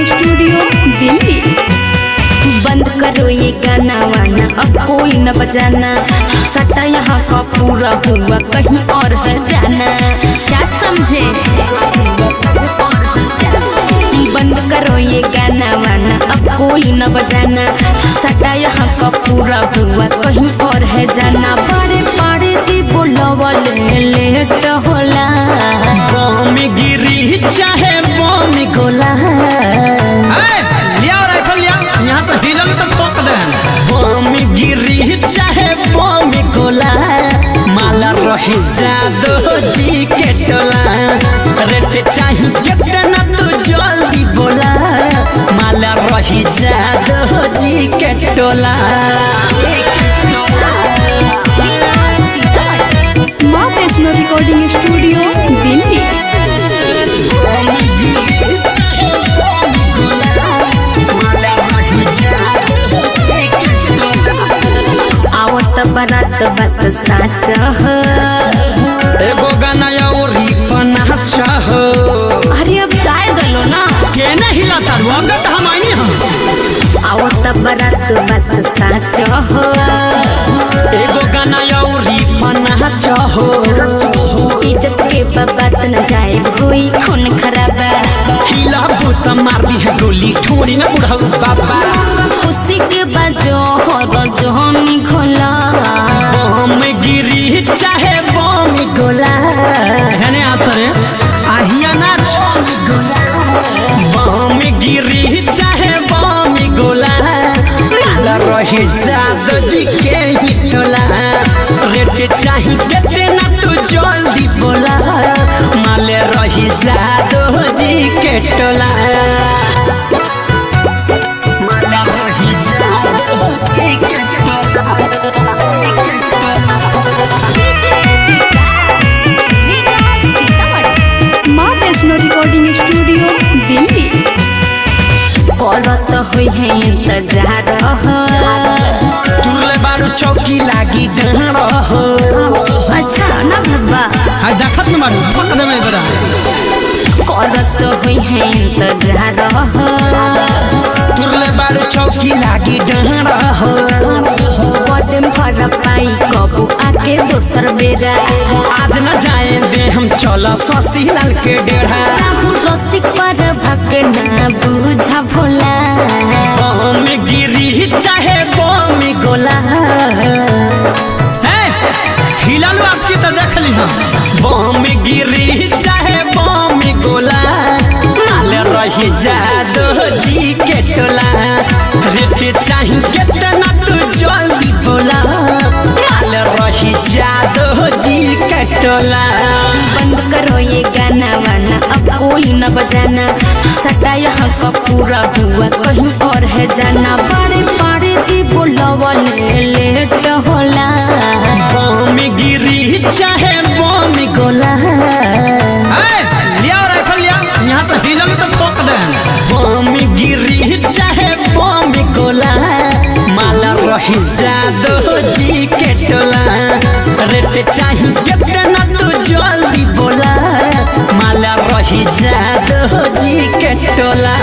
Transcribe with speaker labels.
Speaker 1: Studio Delhi.
Speaker 2: बंद करो ये गाना वाना, अब कोई न बजाना। सटा यहाँ का पूरा हुआ, कहीं और है जाना। क्या समझे? बंद करो ये गाना वाना, अब कोई न बजाना। सटा यहाँ का पूरा हुआ, कहीं और है जाना। बड़े बड़े जी बोलवले लेट होला।
Speaker 3: बम गिरी चाहे बम गोला, लिया राइफल लिया, यहाँ तो हिलल तो ठोक दे। बम गिरी चाहे बम गोला, माला रही जादो जी के टोला। रेट चाहिए कितना तू जल्दी बोला, माला रही जादो जी के टोला।
Speaker 1: माँ वैष्णो रिकॉर्डिंग स्टूडियो दिल्ली।
Speaker 2: आवत बारात बात साच ह,
Speaker 3: एगो गाना औरी पनाच हो।
Speaker 2: अरे अब जाए दलो ना,
Speaker 3: के नहीं हिला तारू, अब तो हम आईनी हम।
Speaker 2: आवत बारात बात साच हो,
Speaker 3: एगो गाना औरी पनाच हो।
Speaker 2: इज्जत के बात न जाए, कोई खून खराबा।
Speaker 3: हिला भूत मार दी है गोली, ठोड़ी में बुढ़ऊ बाबा।
Speaker 2: खुशी के बाजो हर जोहनी खोला।
Speaker 3: बम गिरी चाहे बम गोला, है आतरे आहिया नाच। बम गिरी चाहे बम गोला, माला रही जादो जी के ही टोला। रेट चाहिए कितना तू जल्दी बोला, माले रही जादो जी के टोला। माला रही जादो जी के
Speaker 1: माँ वैष्णो रिकॉर्डिंग स्टूडियो दिल्ली।
Speaker 2: करत हुई है इंतजार हो।
Speaker 3: तुरले बारू चौकी लागी डर हो।
Speaker 2: अच्छा ना भब्बा,
Speaker 3: देखत न बारू पकड़ में बड़ा।
Speaker 2: करत हुई है इंतजार हो।
Speaker 3: तुरले बारू चौकी लागी डर हो।
Speaker 2: कदम भर पाई कबू आके दोसर बेरा।
Speaker 3: आज न जाए दे हम, चला शशि लाल के डेढ़ा।
Speaker 2: बाबू रसिक पर भगना बुझा भोला।
Speaker 3: बम गिरी चाहे बम गोला, हिला लो आपकी तो देख ली हम। बम गिरी चाहे बम गोला, माले रही जादो जी के टोला। रेट चाहिए कितना तू जल्दी बोला, माले रही जादो जी के टोला।
Speaker 2: बंद करो ये गाना वाना, अब कोई न बजाना। सटा यहाँ का पूरा हुआ, कहीं और है जाना। बड़े बड़े जी बोलवले लेट होला।
Speaker 3: बम गिरी चाहे बम गोला, लिया राइफल लिया, यहाँ तो हिलल तो ठोक दे। बम गिरी चाहे बम गोला, माला रही जादो जी के टोला। रेट चाहिए कितना तू जल्दी बोला, माला रही जादो जी के टोला।